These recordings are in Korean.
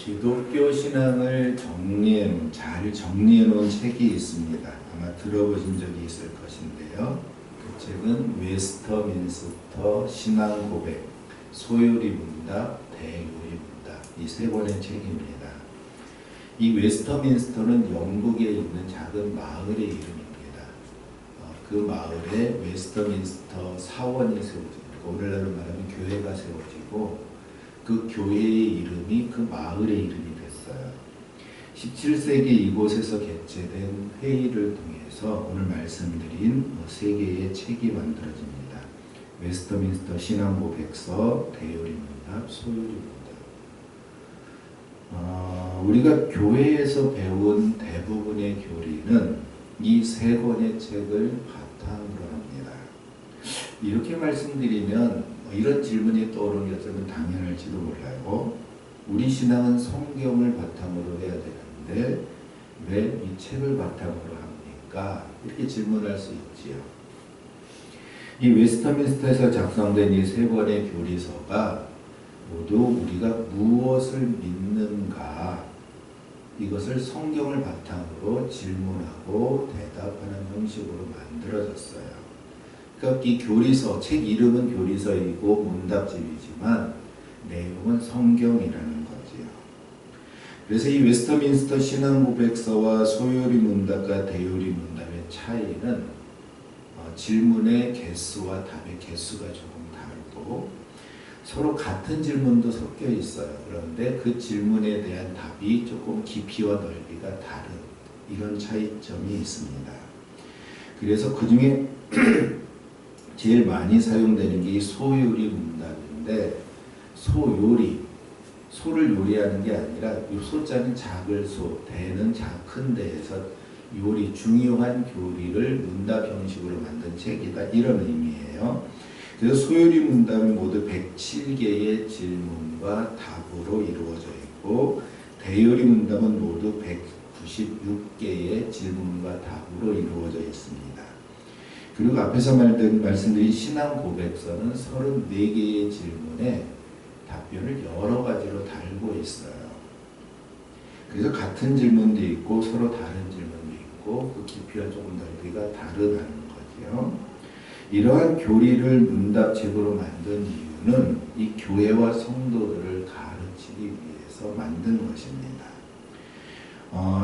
기독교 신앙을 잘 정리해 놓은 책이 있습니다. 아마 들어보신 적이 있을 것인데요. 그 책은 웨스터민스터 신앙 고백, 소요리 문답, 대요리 문답, 이 세 권의 책입니다. 이 웨스터민스터는 영국에 있는 작은 마을의 이름입니다. 그 마을에 웨스터민스터 사원이 세워집니다. 오늘날로 말하면 교회가 세워지고 그 교회의 이름이 그 마을의 이름이 됐어요. 17세기 이곳에서 개최된 회의를 통해서 오늘 말씀드린 세 개의 책이 만들어집니다. 웨스터민스터 신앙고백서, 대요리 문답, 소요리 문답. 우리가 교회에서 배운 대부분의 교리는 이 세 권의 책을 바탕으로 합니다. 이렇게 말씀드리면 이런 질문이 떠오르는 게 어쩌면 당연할지도 몰라요. 우리 신앙은 성경을 바탕으로 해야 되는데 왜 이 책을 바탕으로 합니까? 이렇게 질문할 수 있지요. 이 웨스터민스터에서 작성된 이 세 권의 교리서가 모두 우리가 무엇을 믿는가 이것을 성경을 바탕으로 질문하고 대답하는 형식으로 만들어졌어요. 그러니까 이 교리서, 책 이름은 교리서이고 문답집이지만 내용은 성경이라는 거지요. 그래서 이 웨스터민스터 신앙고백서와 소요리 문답과 대요리 문답의 차이는 질문의 개수와 답의 개수가 조금 다르고 서로 같은 질문도 섞여 있어요. 그런데 그 질문에 대한 답이 조금 깊이와 넓이가 다른 이런 차이점이 있습니다. 그래서 그 중에 제일 많이 사용되는 게 이 소요리 문답인데 소요리, 소를 요리하는 게 아니라 이 소자는 작을 소, 대는 큰 대에서 요리, 중요한 교리를 문답 형식으로 만든 책이다 이런 의미예요. 그래서 소요리 문답은 모두 107개의 질문과 답으로 이루어져 있고 대요리 문답은 모두 196개의 질문과 답으로 이루어져 있습니다. 그리고 앞에서 말씀드린 신앙 고백서는 34개의 질문에 답변을 여러 가지로 달고 있어요. 그래서 같은 질문도 있고 서로 다른 질문도 있고 그 깊이와 조금 넓이가 다르다는 거죠. 이러한 교리를 문답책으로 만든 이유는 이 교회와 성도들을 가르치기 위해서 만든 것입니다.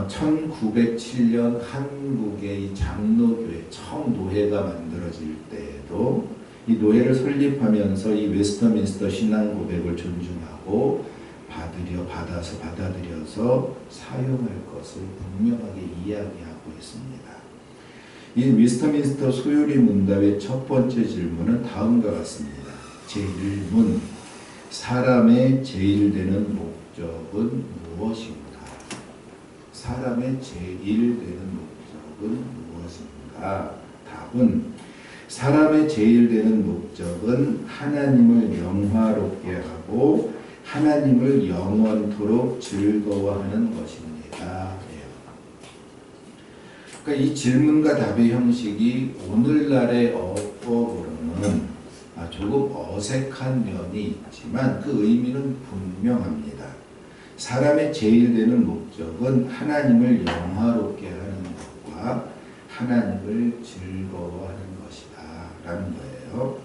1907년 한국의 이 장로교회 청노회가 만들어질 때에도 이 노회를 설립하면서 이 웨스터민스터 신앙고백을 존중하고 받아들여서 사용할 것을 분명하게 이야기하고 있습니다. 이 웨스터민스터 소요리 문답의 첫 번째 질문은 다음과 같습니다. 제1문, 사람의 제일 되는 목적은 무엇인가? 사람의 제일 되는 목적은 무엇인가? 답은 사람의 제일 되는 목적은 하나님을 영화롭게 하고 하나님을 영원토록 즐거워하는 것입니다. 그러니까 이 질문과 답의 형식이 오늘날의 어법으로는 조금 어색한 면이 있지만 그 의미는 분명합니다. 사람의 제일 되는 목적은 하나님을 영화롭게 하는 것과 하나님을 즐거워하는 것이다 라는 거예요.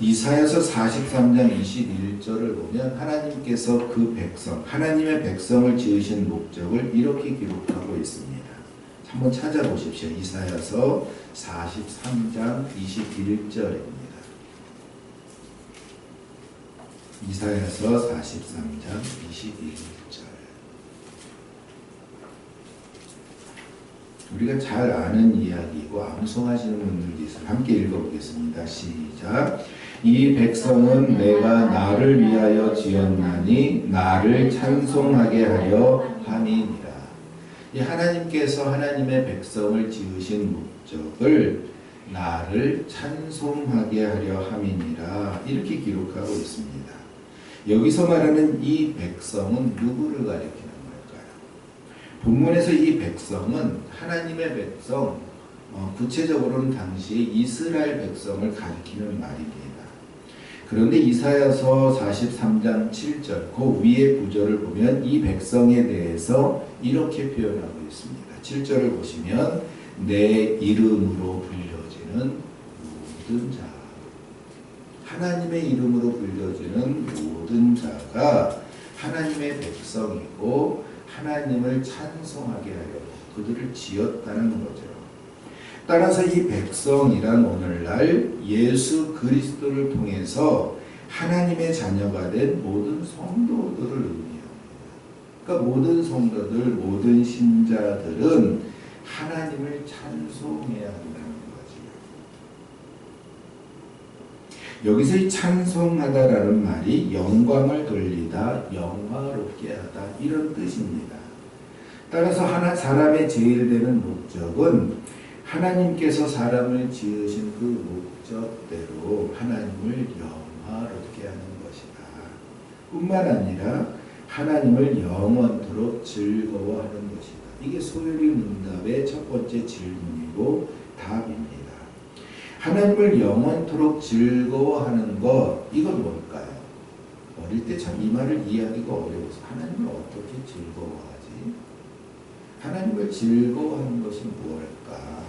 이사야서 43장 21절을 보면 하나님께서 그 백성, 하나님의 백성을 지으신 목적을 이렇게 기록하고 있습니다. 한번 찾아보십시오. 이사야서 43장 21절입니다. 이사야서 43장 21절. 우리가 잘 아는 이야기고 암송하시는 분들도 있어요. 함께 읽어보겠습니다. 시작. 이 백성은 내가 나를 위하여 지었나니 나를 찬송하게 하려 함이니라. 이 하나님께서 하나님의 백성을 지으신 목적을 나를 찬송하게 하려 함이니라 이렇게 기록하고 있습니다. 여기서 말하는 이 백성은 누구를 가리키는 걸까요? 본문에서 이 백성은 하나님의 백성, 구체적으로는 당시 이스라엘 백성을 가리키는 말입니다. 그런데 이사야서 43장 7절 그 위의 구절을 보면 이 백성에 대해서 이렇게 표현하고 있습니다. 7절을 보시면 내 이름으로 불려지는 모든 자, 하나님의 이름으로 불려지는 모든 자가 하나님의 백성이고 하나님을 찬송하게 하려고 그들을 지었다는 거죠. 따라서 이 백성이란 오늘날 예수 그리스도를 통해서 하나님의 자녀가 된 모든 성도들을 의미합니다. 그러니까 모든 성도들, 모든 신자들은 하나님을 찬송해야 한다는 거지. 여기서 이 찬송하다라는 말이 영광을 돌리다, 영화롭게 하다 이런 뜻입니다. 따라서 사람의 제일 되는 목적은 하나님께서 사람을 지으신 그 목적대로 하나님을 영화롭게 하는 것이다. 뿐만 아니라 하나님을 영원토록 즐거워하는 것이다. 이게 소요리 문답의 첫 번째 질문이고 답입니다. 하나님을 영원토록 즐거워하는 것, 이건 뭘까요? 어릴 때 참 이 말을 이해하기가 어려워서 하나님을 어떻게 즐거워하지? 하나님을 즐거워하는 것이 무엇일까?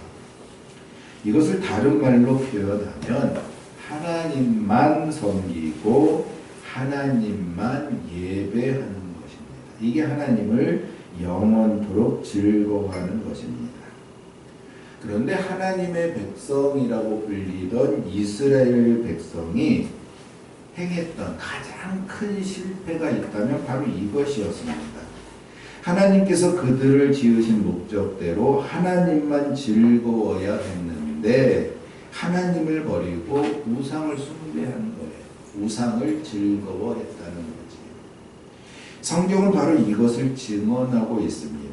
이것을 다른 말로 표현하면 하나님만 섬기고 하나님만 예배하는 것입니다. 이게 하나님을 영원토록 즐거워하는 것입니다. 그런데 하나님의 백성이라고 불리던 이스라엘 백성이 행했던 가장 큰 실패가 있다면 바로 이것이었습니다. 하나님께서 그들을 지으신 목적대로 하나님만 즐거워야 했는데 하나님을 버리고 우상을 숭배하는 거예요. 우상을 즐거워했다는 거지. 성경은 바로 이것을 증언하고 있습니다.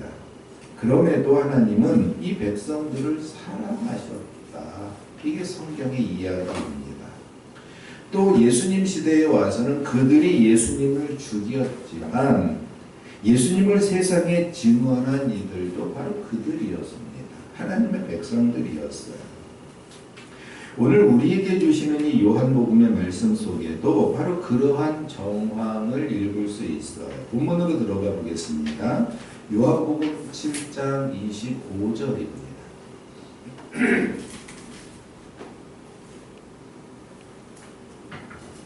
그럼에도 하나님은 이 백성들을 사랑하셨다. 이게 성경의 이야기입니다. 또 예수님 시대에 와서는 그들이 예수님을 죽였지만 예수님을 세상에 증언한 이들도 바로 그들이었습니다. 하나님의 백성들이었어요. 오늘 우리에게 주시는 이 요한복음의 말씀 속에도 바로 그러한 정황을 읽을 수 있어요. 본문으로 들어가 보겠습니다. 요한복음 7장 25절입니다.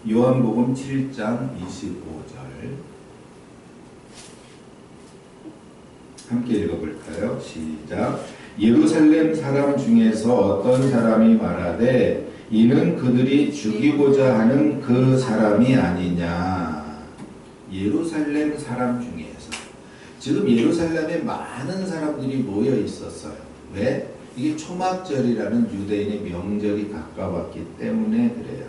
요한복음 7장 25절 함께 읽어볼까요? 시작. 예루살렘 사람 중에서 어떤 사람이 말하되 이는 그들이 죽이고자 하는 그 사람이 아니냐. 예루살렘 사람 중에서. 지금 예루살렘에 많은 사람들이 모여 있었어요. 왜? 이게 초막절이라는 유대인의 명절이 가까웠기 때문에 그래요.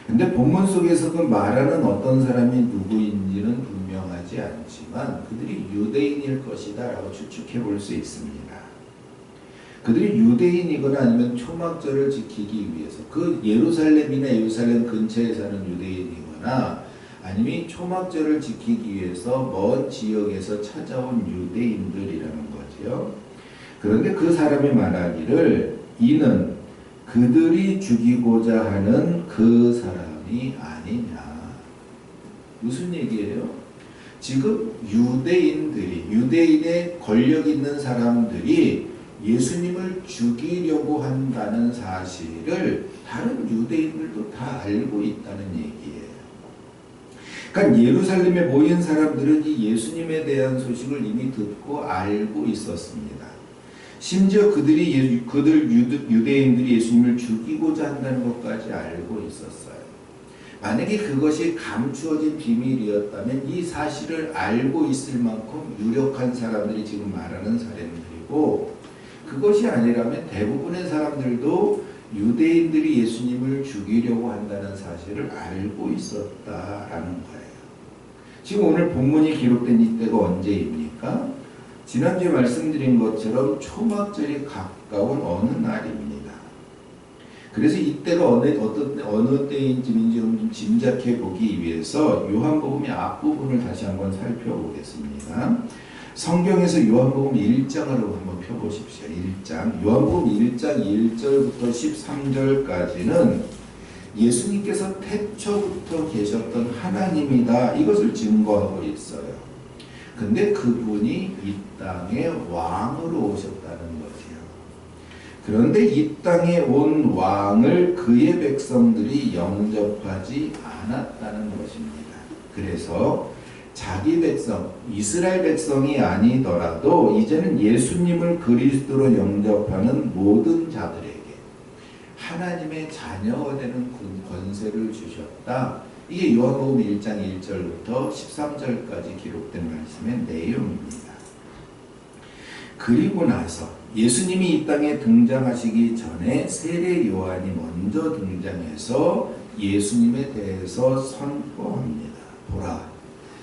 근데 본문 속에서 그 말하는 어떤 사람이 누구인지는 분명하지 않지만 그들이 유대인일 것이다 라고 추측해 볼 수 있습니다. 그들이 유대인이거나 아니면 초막절을 지키기 위해서 그 예루살렘이나 예루살렘 근처에 사는 유대인이거나 아니면 초막절을 지키기 위해서 먼 지역에서 찾아온 유대인들이라는 거죠. 그런데 그 사람이 말하기를 이는 그들이 죽이고자 하는 그 사람이 아니냐. 무슨 얘기예요? 지금 유대인의 권력 있는 사람들이 예수님을 죽이려고 한다는 사실을 다른 유대인들도 다 알고 있다는 얘기예요. 그러니까 예루살렘에 모인 사람들은 이 예수님에 대한 소식을 이미 듣고 알고 있었습니다. 심지어 그들 유대인들이 예수님을 죽이고자 한다는 것까지 알고 있었어요. 만약에 그것이 감추어진 비밀이었다면 이 사실을 알고 있을 만큼 유력한 사람들이 지금 말하는 사람들이고 그것이 아니라면 대부분의 사람들도 유대인들이 예수님을 죽이려고 한다는 사실을 알고 있었다라는 거예요. 지금 오늘 본문이 기록된 이때가 언제입니까? 지난주에 말씀드린 것처럼 초막절이 가까운 어느 날입니다. 그래서 이때가 어느 때인지 좀 짐작해 보기 위해서 요한복음의 앞부분을 다시 한번 살펴보겠습니다. 성경에서 요한복음 1장을 한번 펴보십시오. 1장. 요한복음 1장 1절부터 13절까지는 예수님께서 태초부터 계셨던 하나님이다. 이것을 증거하고 있어요. 근데 그분이 이 땅에 왕으로 오셨다는 거지요. 그런데 이 땅에 온 왕을 그의 백성들이 영접하지 않았다는 것입니다. 그래서 자기 백성, 이스라엘 백성이 아니더라도 이제는 예수님을 그리스도로 영접하는 모든 자들에게 하나님의 자녀가 되는 권세를 주셨다. 이게 요한복음 1장 1절부터 13절까지 기록된 말씀의 내용입니다. 그리고 나서 예수님이 이 땅에 등장하시기 전에 세례 요한이 먼저 등장해서 예수님에 대해서 선포합니다. 보라,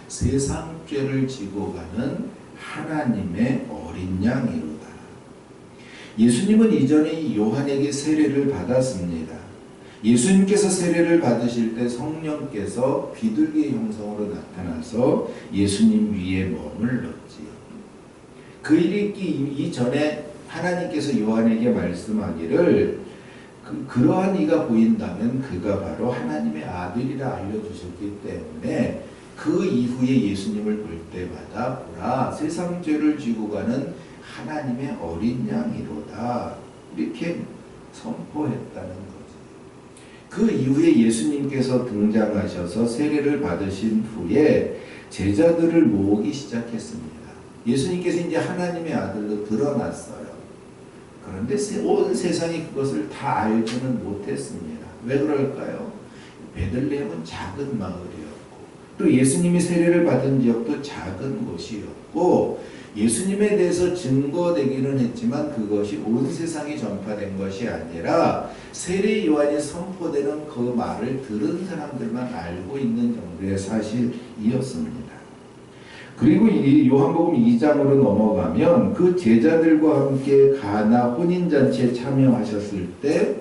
세상 죄를 지고 가는 하나님의 어린 양이로다. 예수님은 이전에 요한에게 세례를 받았습니다. 예수님께서 세례를 받으실 때 성령께서 비둘기 형성으로 나타나서 예수님 위에 머물렀지요. 그 일이 있기 이전에 하나님께서 요한에게 말씀하기를 그러한 이가 보인다면 그가 바로 하나님의 아들이라 알려주셨기 때문에 그 이후에 예수님을 볼 때마다 보라, 세상 죄를 지고 가는 하나님의 어린 양이로다. 이렇게 선포했다는 거지. 그 이후에 예수님께서 등장하셔서 세례를 받으신 후에 제자들을 모으기 시작했습니다. 예수님께서 이제 하나님의 아들로 드러났어요. 그런데 온 세상이 그것을 다 알지는 못했습니다. 왜 그럴까요? 베들레헴은 작은 마을이었고 또 예수님이 세례를 받은 지역도 작은 곳이었고 예수님에 대해서 증거되기는 했지만 그것이 온 세상에 전파된 것이 아니라 세례 요한이 선포되는 그 말을 들은 사람들만 알고 있는 정도의 사실이었습니다. 그리고 이 요한복음 2장으로 넘어가면 그 제자들과 함께 가나 혼인잔치에 참여하셨을 때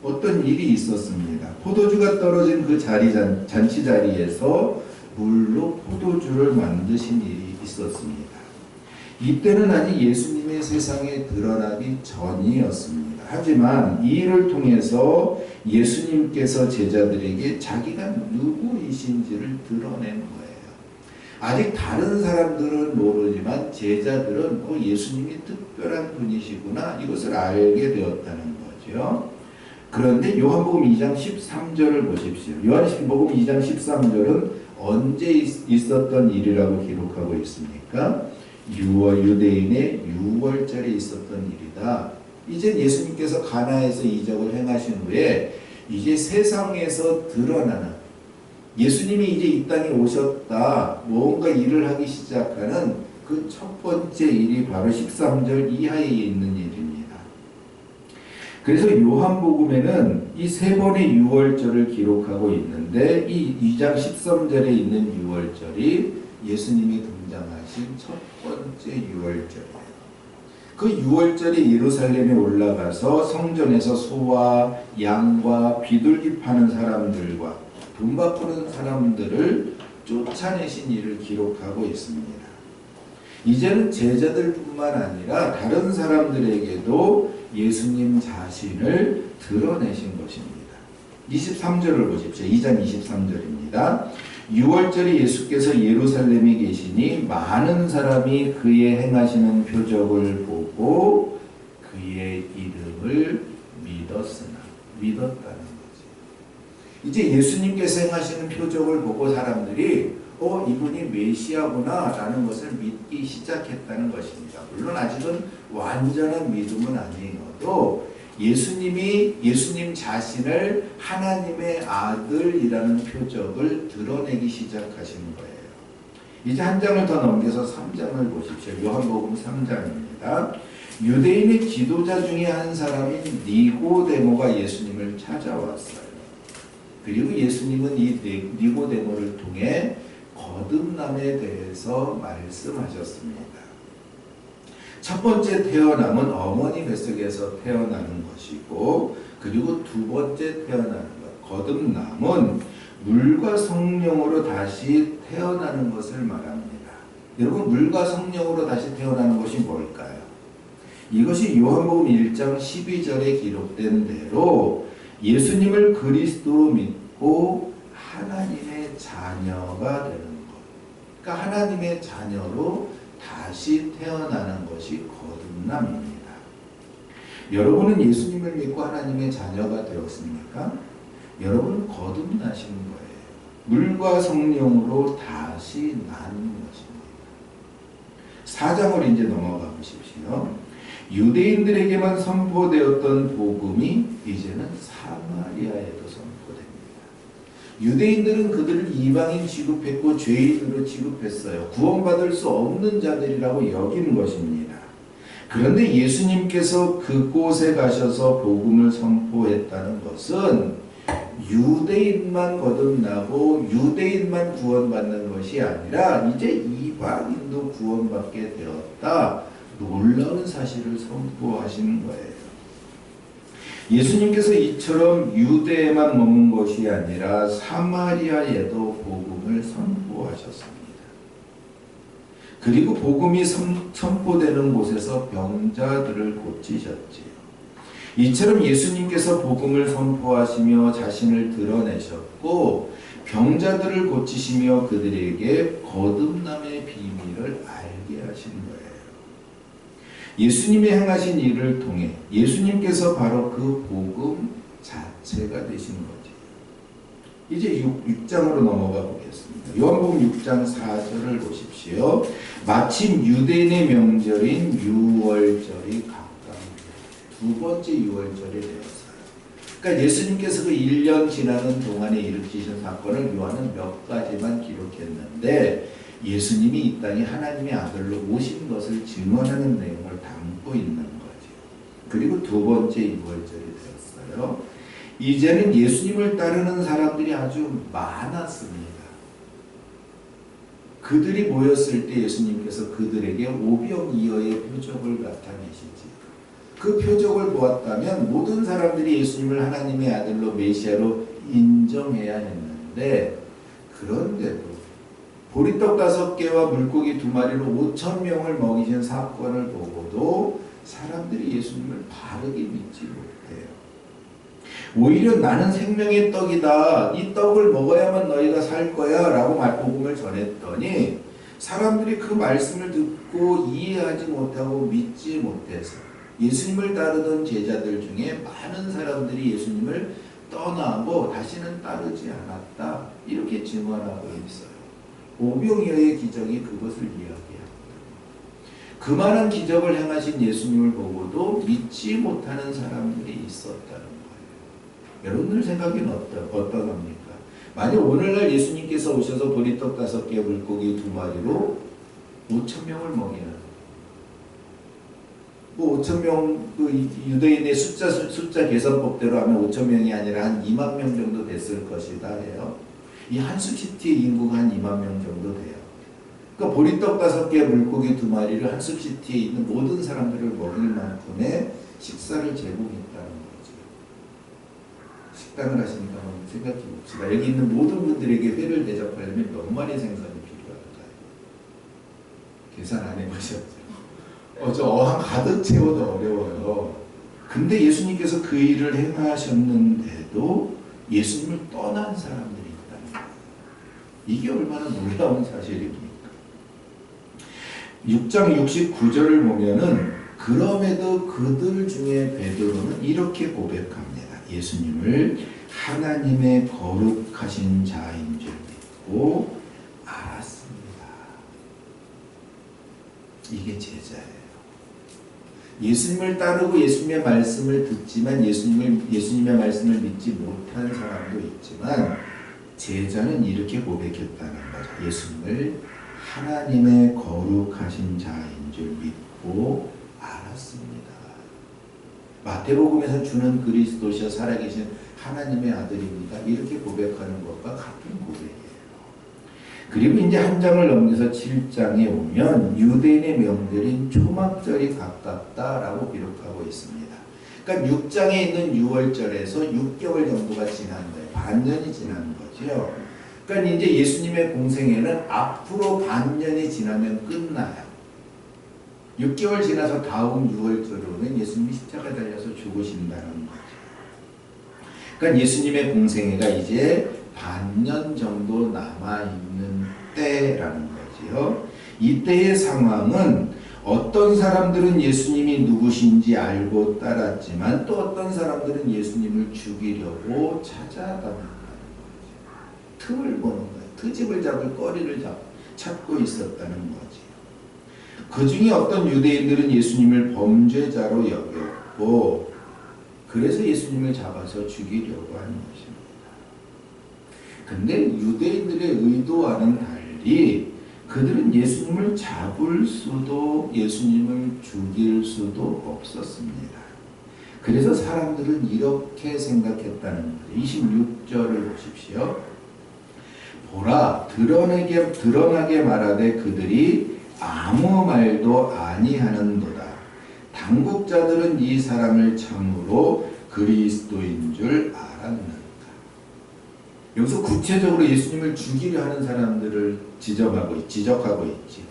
어떤 일이 있었습니다. 포도주가 떨어진 그 잔치 자리에서 물로 포도주를 만드신 일이 있었습니다. 이때는 아직 예수님의 세상에 드러나기 전이었습니다. 하지만 이 일을 통해서 예수님께서 제자들에게 자기가 누구이신지를 드러낸 거예요. 아직 다른 사람들은 모르지만 제자들은 예수님이 특별한 분이시구나 이것을 알게 되었다는 거죠. 그런데 요한복음 2장 13절을 보십시오. 요한복음 2장 13절은 언제 있었던 일이라고 기록하고 있습니까? 유대인의 6월절에 있었던 일이다. 이제 예수님께서 가나에서 이적을 행하신 후에 이제 세상에서 드러나는 예수님이 이제 이 땅에 오셨다. 뭔가 일을 하기 시작하는 그 첫 번째 일이 바로 13절 이하에 있는 일입니다. 그래서 요한복음에는 이 세 번의 6월절을 기록하고 있는데 이 2장 13절에 있는 6월절이 예수님이 등장하신 첫 번째 6월절이에요. 그 6월절에 예루살렘에 올라가서 성전에서 소와 양과 비둘기 파는 사람들과 돈 바꾸는 사람들을 쫓아내신 일을 기록하고 있습니다. 이제는 제자들뿐만 아니라 다른 사람들에게도 예수님 자신을 드러내신 것입니다. 23절을 보십시오. 2장 23절입니다. 6월절에 예수께서 예루살렘에 계시니 많은 사람이 그의 행하시는 표적을 보고 그의 이름을 믿었다는 거지. 이제 예수님께서 행하시는 표적을 보고 사람들이 이분이 메시아구나 라는 것을 믿기 시작했다는 것입니다. 물론 아직은 완전한 믿음은 아니어도 예수님 자신을 하나님의 아들이라는 표적을 드러내기 시작하신 거예요. 이제 한 장을 더 넘겨서 3장을 보십시오. 요한복음 3장입니다. 유대인의 지도자 중에 한 사람인 니고데모가 예수님을 찾아왔어요. 그리고 예수님은 이 니고데모를 통해 거듭남에 대해서 말씀하셨습니다. 첫 번째 태어남은 어머니 뱃속에서 태어나는 것이고 그리고 두 번째 태어나는 것, 거듭남은 물과 성령으로 다시 태어나는 것을 말합니다. 여러분, 물과 성령으로 다시 태어나는 것이 뭘까요? 이것이 요한복음 1장 12절에 기록된 대로 예수님을 그리스도로 믿고 하나님의 자녀가 되는 것. 그러니까 하나님의 자녀로 다시 태어나는 것이 거듭남입니다. 여러분은 예수님을 믿고 하나님의 자녀가 되었습니까? 여러분은 거듭나신 거예요. 물과 성령으로 다시 나는 것입니다. 4장으로 이제 넘어가 보십시오. 유대인들에게만 선포되었던 복음이 이제는 사마리아에도 선포됩니다. 유대인들은 그들을 이방인 취급했고 죄인으로 취급했어요. 구원받을 수 없는 자들이라고 여기는 것입니다. 그런데 예수님께서 그곳에 가셔서 복음을 선포했다는 것은 유대인만 거듭나고 유대인만 구원받는 것이 아니라 이제 이방인도 구원받게 되었다. 놀라운 사실을 선포하시는 거예요. 예수님께서 이처럼 유대에만 머문 것이 아니라 사마리아에도 복음을 선포하셨습니다. 그리고 복음이 선포되는 곳에서 병자들을 고치셨지요. 이처럼 예수님께서 복음을 선포하시며 자신을 드러내셨고 병자들을 고치시며 그들에게 거듭남의 비밀을 알게 하신 거예요. 예수님이 행하신 일을 통해 예수님께서 바로 그 복음 자체가 되신 거죠. 이제 6장으로 넘어가 보겠습니다. 요한복음 6장 4절을 보십시오. 마침 유대인의 명절인 유월절이 가까운 두 번째 유월절이 되었어요. 그러니까 예수님께서 그 1년 지나는 동안에 일으키신 사건을 요한은 몇 가지만 기록했는데 예수님이 이 땅에 하나님의 아들로 오신 것을 증언하는 내용을 담고 있는 거죠. 그리고 두 번째 유월절이 되었어요. 이제는 예수님을 따르는 사람들이 아주 많았습니다. 그들이 모였을 때 예수님께서 그들에게 오병이어의 표적을 나타내시지. 그 표적을 보았다면 모든 사람들이 예수님을 하나님의 아들로 메시아로 인정해야 했는데 그런데도 보리떡 5개와 물고기 2마리로 5,000명을 먹이신 사건을 보고도 사람들이 예수님을 바르게 믿지 못해요. 오히려 나는 생명의 떡이다. 이 떡을 먹어야만 너희가 살 거야 라고 복음을 전했더니 사람들이 그 말씀을 듣고 이해하지 못하고 믿지 못해서 예수님을 따르던 제자들 중에 많은 사람들이 예수님을 떠나고 다시는 따르지 않았다. 이렇게 증언하고 있어요. 오병이어의 기적이 그것을 이야기합니다. 그 많은 기적을 행하신 예수님을 보고도 믿지 못하는 사람들이 있었다는 거예요. 여러분들 생각에는 어떠합니까? 만약 오늘날 예수님께서 오셔서 보리떡 5개, 물고기 2마리로 5,000명을 먹이는 5,000명, 그 유대인의 숫자 계산법대로 하면 5,000명이 아니라 한 2만 명 정도 됐을 것이다 해요. 이 한숲시티의 인구가 한 2만 명 정도 돼요. 그러니까 보리떡 5개, 물고기 2마리를 한숲시티에 있는 모든 사람들을 먹일 만큼의 식사를 제공했다는 거죠. 식당을 하시니까 한번 생각해 봅시다. 여기 있는 모든 분들에게 회를 대접하려면 몇 마리 생선이 필요할까요? 계산 안 해보셨죠? 저 어항 가득 채워도 어려워요. 근데 예수님께서 그 일을 행하셨는데도 예수님을 떠난 사람들이 있다는 거예요. 이게 얼마나 놀라운 사실입니까? 6장 69절을 보면은 그럼에도 그들 중에 베드로는 이렇게 고백합니다. 예수님을 하나님의 거룩하신 자인 줄 믿고 알았습니다. 이게 제자예요. 예수님을 따르고 예수님의 말씀을 듣지만 예수님의 말씀을 믿지 못한 사람도 있지만 제자는 이렇게 고백했다는 거죠. 예수님을 하나님의 거룩하신 자인 줄 믿고 알았습니다. 마태복음에서 주는 그리스도시여 살아계신 하나님의 아들입니다. 이렇게 고백하는 것과 같은 고백이에요. 그리고 이제 한 장을 넘겨서 7장에 오면 유대인의 명절인 초막절이 가깝다라고 기록하고 있습니다. 그러니까 6장에 있는 6월절에서 6개월 정도가 지난 거예요. 반년이 지난 거죠. 그러니까 이제 예수님의 공생애는 앞으로 반년이 지나면 끝나요. 6개월 지나서 다음 6월절로는 예수님이 십자가 달려서 죽으신다는 거죠. 그러니까 예수님의 공생애가 이제 반년 정도 남아있는 때라는 거지요. 이때의 상황은 어떤 사람들은 예수님이 누구신지 알고 따랐지만 또 어떤 사람들은 예수님을 죽이려고 찾아다녔다는 거죠. 틈을 보는 거예요. 트집을 잡을 거리를 찾고 있었다는 거지. 그 중에 어떤 유대인들은 예수님을 범죄자로 여겼고 그래서 예수님을 잡아서 죽이려고 하는 것입니다. 근데 유대인들의 의도와는 달리 그들은 예수님을 잡을 수도 예수님을 죽일 수도 없었습니다. 그래서 사람들은 이렇게 생각했다는 거예요. 26절을 보십시오. 보라, 드러나게 말하되 그들이 아무 말도 아니하는도다. 당국자들은 이 사람을 참으로 그리스도인 줄 알았는가. 여기서 구체적으로 예수님을 죽이려 하는 사람들을 지적하고 있지.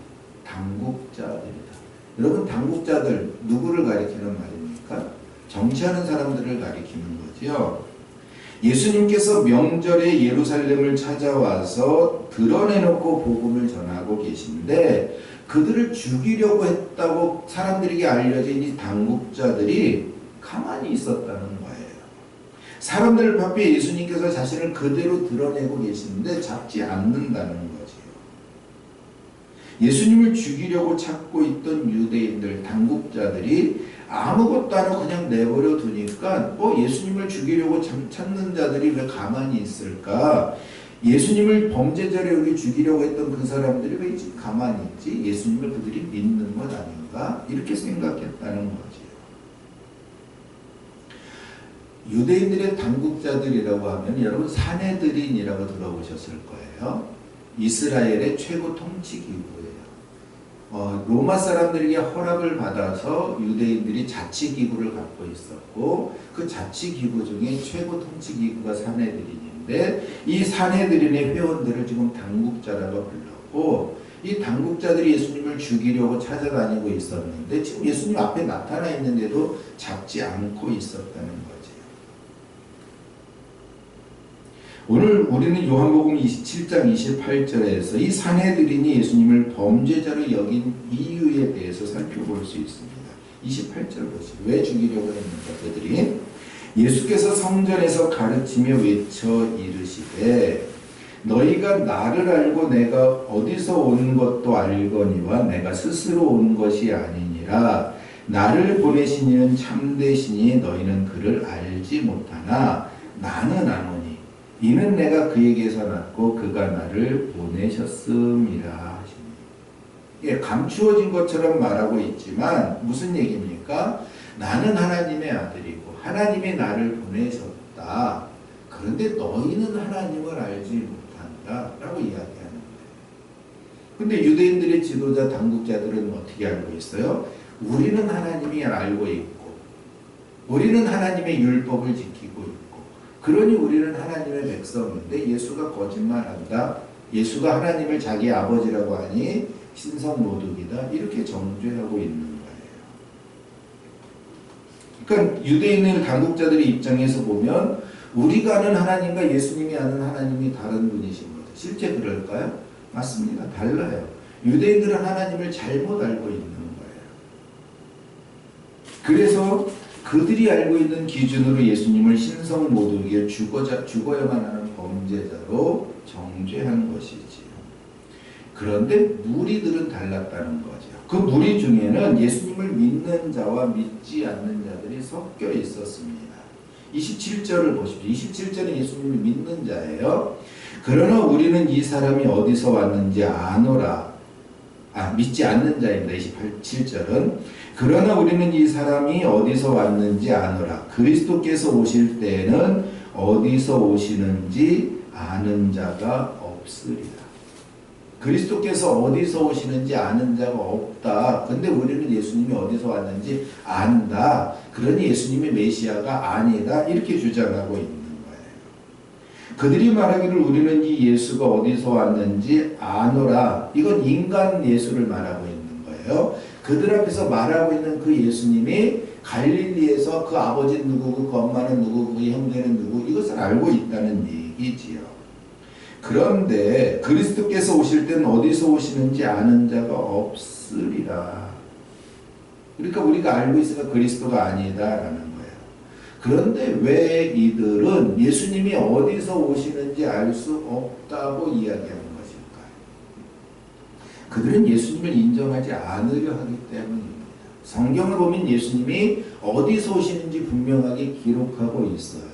당국자들이다. 여러분, 당국자들 누구를 가리키는 말입니까? 정치하는 사람들을 가리키는 거죠. 예수님께서 명절에 예루살렘을 찾아와서 드러내놓고 복음을 전하고 계신데 그들을 죽이려고 했다고 사람들에게 알려진 이 당국자들이 가만히 있었다는 거예요. 사람들 앞에 예수님께서 자신을 그대로 드러내고 계시는데 잡지 않는다는 거지요. 예수님을 죽이려고 찾고 있던 유대인들, 당국자들이 아무것도 안 하고 그냥 내버려 두니까 예수님을 죽이려고 찾는 자들이 왜 가만히 있을까? 예수님을 범죄자로 여기 죽이려고 했던 그 사람들이 왜 가만히 있지? 예수님을 그들이 믿는 것 아닌가? 이렇게 생각했다는 거지요. 유대인들의 당국자들이라고 하면 여러분 사내들인이라고 들어보셨을 거예요. 이스라엘의 최고 통치기구예요. 로마 사람들에게 허락을 받아서 유대인들이 자치기구를 갖고 있었고 그 자치기구 중에 최고 통치기구가 사내들인인데 이 사내들인의 회원들을 지금 당국자라고 불렀고 이 당국자들이 예수님을 죽이려고 찾아다니고 있었는데 지금 예수님 앞에 나타나 있는데도 잡지 않고 있었다는 거죠. 오늘 우리는 요한복음 27장 28절에서 이 사내들인이 예수님을 범죄자로 여긴 이유에 대해서 살펴볼 수 있습니다. 28절 보시죠. 왜 죽이려고 했는가 그들이? 예수께서 성전에서 가르치며 외쳐 이르시되 너희가 나를 알고 내가 어디서 온 것도 알거니와 내가 스스로 온 것이 아니니라. 나를 보내신 이는 참되시니 너희는 그를 알지 못하나 나는 아노니 이는 내가 그에게서 났고 그가 나를 보내셨음이라 하십니다. 예, 감추어진 것처럼 말하고 있지만 무슨 얘기입니까? 나는 하나님의 아들이고 하나님이 나를 보내셨다. 그런데 너희는 하나님을 알지 못한다 라고 이야기하는 거예요. 근데 유대인들의 지도자 당국자들은 어떻게 알고 있어요? 우리는 하나님이 알고 있고 우리는 하나님의 율법을 지키고 있고 그러니 우리는 하나님의 백성인데 예수가 거짓말한다. 예수가 하나님을 자기 아버지라고 하니 신성모독이다. 이렇게 정죄하고 있는 거예요. 그러니까 유대인의 당국자들의 입장에서 보면 우리가 아는 하나님과 예수님이 아는 하나님이 다른 분이신 거죠. 실제 그럴까요? 맞습니다. 달라요. 유대인들은 하나님을 잘못 알고 있는 거예요. 그래서 그들이 알고 있는 기준으로 예수님을 신성모독이여 죽어야만 하는 범죄자로 정죄한 것이지요. 그런데 무리들은 달랐다는 거죠. 그 무리 중에는 예수님을 믿는 자와 믿지 않는 자들이 섞여 있었습니다. 27절을 보십시오. 27절은 예수님을 믿는 자예요. 그러나 우리는 이 사람이 어디서 왔는지 아노라. 믿지 않는 자입니다. 27절은 그러나 우리는 이 사람이 어디서 왔는지 아노라. 그리스도께서 오실 때에는 어디서 오시는지 아는 자가 없으리라. 그리스도께서 어디서 오시는지 아는 자가 없다. 근데 우리는 예수님이 어디서 왔는지 안다. 그러니 예수님이 메시아가 아니다. 이렇게 주장하고 있는 거예요. 그들이 말하기를 우리는 이 예수가 어디서 왔는지 아노라. 이건 인간 예수를 말하고 있는 거예요. 그들 앞에서 말하고 있는 그 예수님이 갈릴리에서 그 아버지는 누구고 그 엄마는 누구고 그 형제는 누구 이것을 알고 있다는 얘기지요. 그런데 그리스도께서 오실 때는 어디서 오시는지 아는 자가 없으리라. 그러니까 우리가 알고 있으니까 그리스도가 아니다라는 거예요. 그런데 왜 이들은 예수님이 어디서 오시는지 알 수 없다고 이야기하는 것일까요? 그들은 예수님을 인정하지 않으려 하기 때문입니다. 성경을 보면 예수님이 어디서 오시는지 분명하게 기록하고 있어요.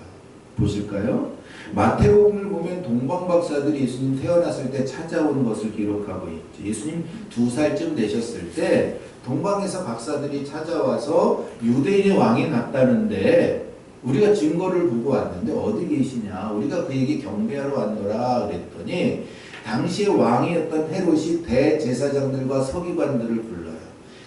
보실까요? 마태복음을 보면 동방박사들이 예수님 태어났을 때 찾아온 것을 기록하고 있죠. 예수님 2살쯤 되셨을 때 동방에서 박사들이 찾아와서 유대인의 왕이 났다는데 우리가 증거를 보고 왔는데 어디 계시냐? 우리가 그에게 경배하러 왔노라 그랬더니 당시의 왕이었던 헤롯이 대제사장들과 서기관들을 불러요.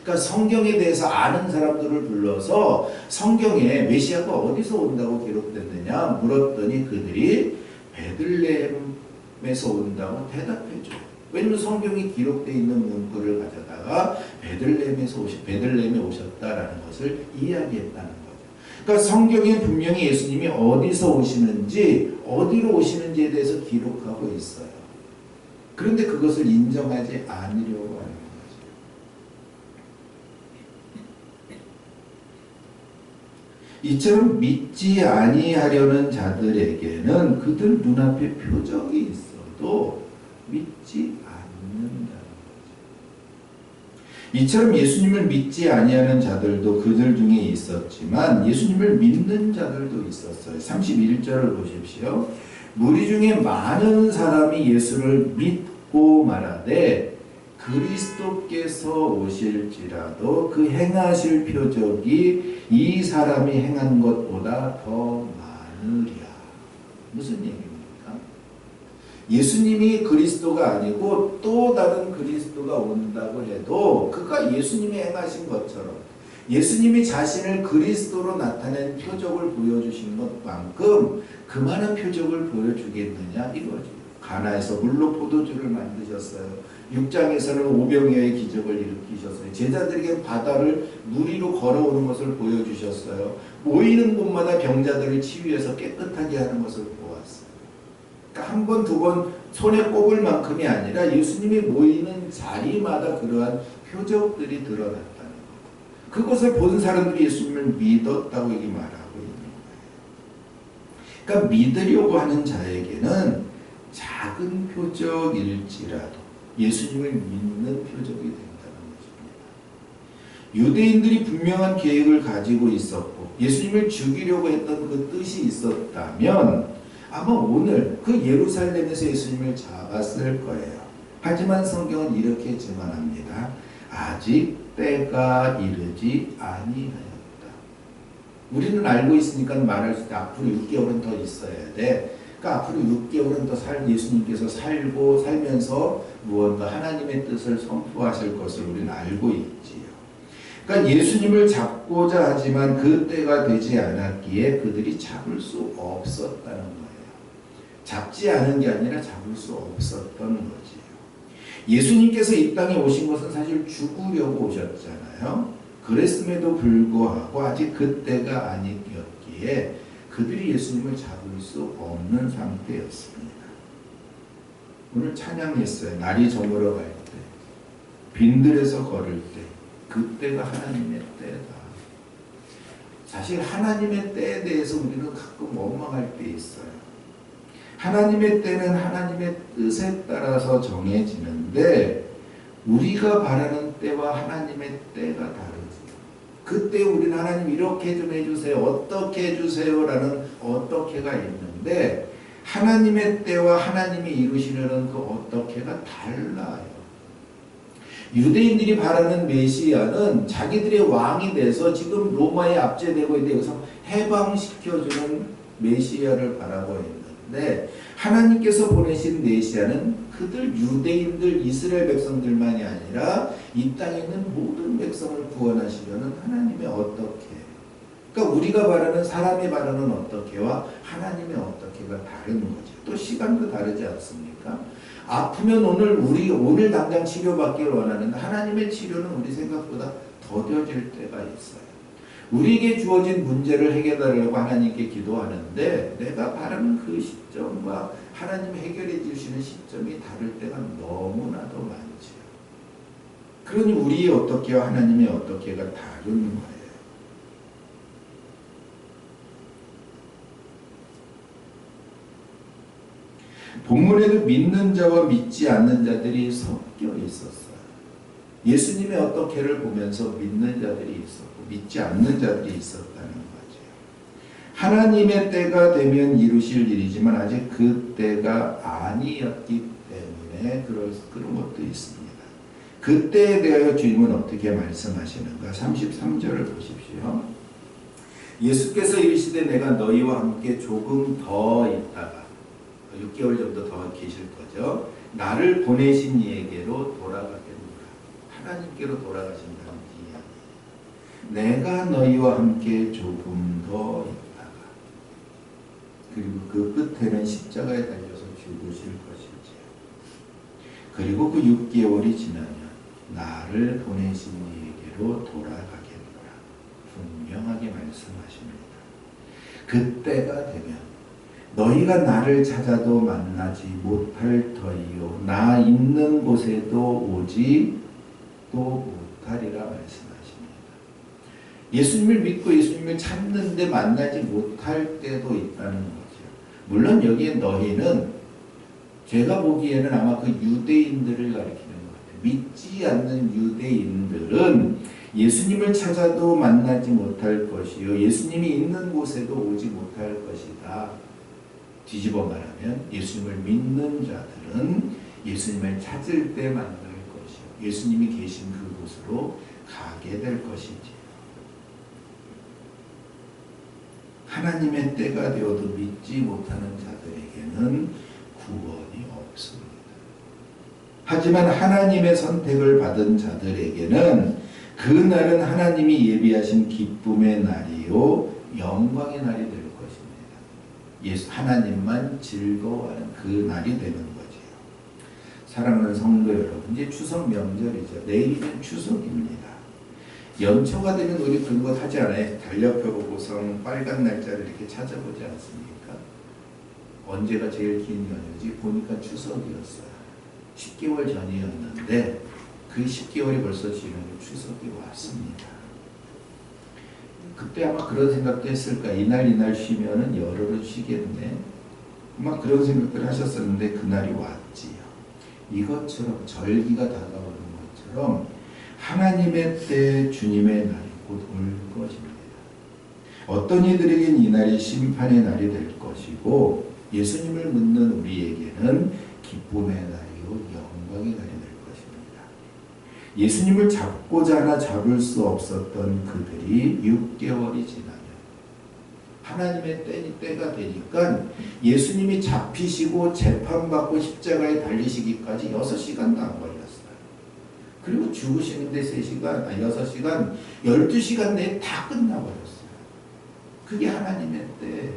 그러니까 성경에 대해서 아는 사람들을 불러서 성경에 메시아가 어디서 온다고 기록됐느냐 물었더니 그들이 베들레헴에서 온다고 대답해줘요. 왜냐하면 성경이 기록되어 있는 문구를 가져다가 베들레헴에 오셨다라는 것을 이야기했다는 거죠. 그러니까 성경에 분명히 예수님이 어디서 오시는지 어디로 오시는지에 대해서 기록하고 있어요. 그런데 그것을 인정하지 않으려고 하는 거죠. 이처럼 믿지 아니하려는 자들에게는 그들 눈앞에 표적이 있어도 믿지 않는다는 거죠. 이처럼 예수님을 믿지 아니하는 자들도 그들 중에 있었지만 예수님을 믿는 자들도 있었어요. 31절을 보십시오. 무리 중에 많은 사람이 예수를 믿고 말하되 그리스도께서 오실지라도 그 행하실 표적이 이 사람이 행한 것보다 더 많으랴. 무슨 얘기입니까? 예수님이 그리스도가 아니고 또 다른 그리스도가 온다고 해도 그가 예수님이 행하신 것처럼 예수님이 자신을 그리스도로 나타낸 표적을 보여주신 것만큼 그만한 표적을 보여주겠느냐 이거죠. 가나에서 물로 포도주를 만드셨어요. 6장에서는 오병이어의 기적을 일으키셨어요. 제자들에게 바다를 물 위로 걸어오는 것을 보여주셨어요. 모이는 곳마다 병자들을 치유해서 깨끗하게 하는 것을 보았어요. 그러니까 한 번, 두 번 손에 꼽을 만큼이 아니라 예수님이 모이는 자리마다 그러한 표적들이 드러났다는 거예요. 그것을 본 사람들이 예수님을 믿었다고 여기 말하고 있는 거예요. 그러니까 믿으려고 하는 자에게는 작은 표적일지라도 예수님을 믿는 표적이 된다는 것입니다. 유대인들이 분명한 계획을 가지고 있었고 예수님을 죽이려고 했던 그 뜻이 있었다면 아마 오늘 그 예루살렘에서 예수님을 잡았을 거예요. 하지만 성경은 이렇게 증언합니다. 아직 때가 이르지 아니하였다. 우리는 알고 있으니까 말할 수 있다. 앞으로 6개월은 더 있어야 돼. 그러니까 앞으로 6개월은 더 예수님께서 살고 살면서 무언가 하나님의 뜻을 선포하실 것을 우리는 알고 있지요. 그러니까 예수님을 잡고자 하지만 그 때가 되지 않았기에 그들이 잡을 수 없었다는 거예요. 잡지 않은 게 아니라 잡을 수 없었던 거지요. 예수님께서 이 땅에 오신 것은 사실 죽으려고 오셨잖아요. 그랬음에도 불구하고 아직 그 때가 아니었기에 그들이 예수님을 잡을 수 없는 상태였습니다. 오늘 찬양했어요. 날이 저물어 갈 때, 빈들에서 걸을 때, 그때가 하나님의 때다. 사실 하나님의 때에 대해서 우리는 가끔 원망할 때 있어요. 하나님의 때는 하나님의 뜻에 따라서 정해지는데 우리가 바라는 때와 하나님의 때가 다르죠. 그때 우리는 하나님 이렇게 좀 해주세요. 어떻게 해주세요. 라는 어떻게가 있는데 하나님의 때와 하나님이 이루시려는 그 어떻게가 달라요. 유대인들이 바라는 메시아는 자기들의 왕이 돼서 지금 로마에 압제되고 있는데 여기서 해방시켜주는 메시아를 바라고 있는데 하나님께서 보내신 메시아는 그들 유대인들 이스라엘 백성들만이 아니라 이 땅에 있는 모든 백성을 구원하시려는 하나님의 어떻게, 그러니까 우리가 바라는 사람이 바라는 어떻게와 하나님의 어떻게가 다른 거죠. 또 시간도 다르지 않습니까? 아프면 오늘 당장 치료받기를 원하는데 하나님의 치료는 우리 생각보다 더뎌질 때가 있어요. 우리에게 주어진 문제를 해결하려고 하나님께 기도하는데 내가 바라는 그 시점과 하나님 해결해 주시는 시점이 다를 때가 너무나도 많죠. 그러니 우리의 어떻게와 하나님의 어떻게가 다른 거예요. 본문에도 믿는 자와 믿지 않는 자들이 섞여 있었어요. 예수님의 어떻게를 보면서 믿는 자들이 있었고 믿지 않는 자들이 있었다는 거죠. 하나님의 때가 되면 이루실 일이지만 아직 그 때가 아니었기 때문에 그런 것도 있습니다. 그때에 대하여 주님은 어떻게 말씀하시는가? 33절을 보십시오. 예수께서 이르시되 내가 너희와 함께 조금 더 있다가 6개월 정도 더 계실 거죠. 나를 보내신 이에게로 돌아가겠노라. 하나님께로 돌아가신다는 이야기. 내가 너희와 함께 조금 더 있다가 그리고 그 끝에는 십자가에 달려서 죽으실 것이지. 그리고 그 6개월이 지나면 나를 보내신 이에게로 돌아가겠노라. 분명하게 말씀하십니다. 그때가 되면 너희가 나를 찾아도 만나지 못할 터이요 나 있는 곳에도 오지 또 못하리라 말씀하십니다. 예수님을 믿고 예수님을 찾는데 만나지 못할 때도 있다는 거죠. 물론 여기에 너희는 제가 보기에는 아마 그 유대인들을 가리키는 것 같아요. 믿지 않는 유대인들은 예수님을 찾아도 만나지 못할 것이요 예수님이 있는 곳에도 오지 못할 것이다. 뒤집어 말하면 예수님을 믿는 자들은 예수님을 찾을 때 만날 것이요 예수님이 계신 그곳으로 가게 될 것이지. 하나님의 때가 되어도 믿지 못하는 자들에게는 구원이 없습니다. 하지만 하나님의 선택을 받은 자들에게는 그날은 하나님이 예비하신 기쁨의 날이요 영광의 날이 될 것입니다. 예수 하나님만 즐거워하는 그 날이 되는 거지요. 사랑하는 성도 여러분, 이제 추석 명절이죠. 내일은 추석입니다. 연초가 되면 우리 그런 것 하지 않아요? 달력표 보고서 빨간 날짜를 이렇게 찾아보지 않습니까? 언제가 제일 긴 연휴지? 보니까 추석이었어요. 10개월 전이었는데 그 10개월이 벌써 지나고 추석이 왔습니다. 그때 아마 그런 생각도 했을까? 이날 쉬면은 열흘은 쉬겠네. 아마 그런 생각을 하셨었는데 그날이 왔지요. 이것처럼 절기가 다가오는 것처럼 하나님의 때 주님의 날이 곧 올 것입니다. 어떤 이들에겐 이날이 심판의 날이 될 것이고 예수님을 믿는 우리에게는 기쁨의 날이요 영광의 날이 될 것입니다. 예수님을 잡고자 하나 잡을 수 없었던 그들이 6개월이 지나면 하나님의 때가 되니까 예수님이 잡히시고 재판받고 십자가에 달리시기까지 6시간도 안 걸렸어요. 그리고 죽으시는데 6시간, 12시간 내에 다 끝나버렸어요. 그게 하나님의 때예요.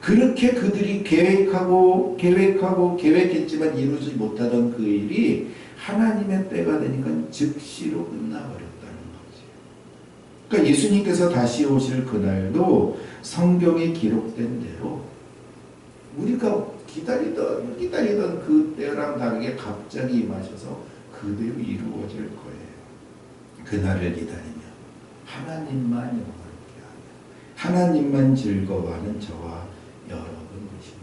그렇게 그들이 계획했지만 이루지 못하던 그 일이 하나님의 때가 되니까 즉시로 끝나버렸다는 거지. 그러니까 예수님께서 다시 오실 그날도 성경에 기록된 대로 우리가 기다리던 그 때랑 다르게 갑자기 임하셔서 그대로 이루어질 거예요. 그날을 기다리며 하나님만 영광롭게 하며 하나님만 즐거워하는 저와 여러분 되십니다.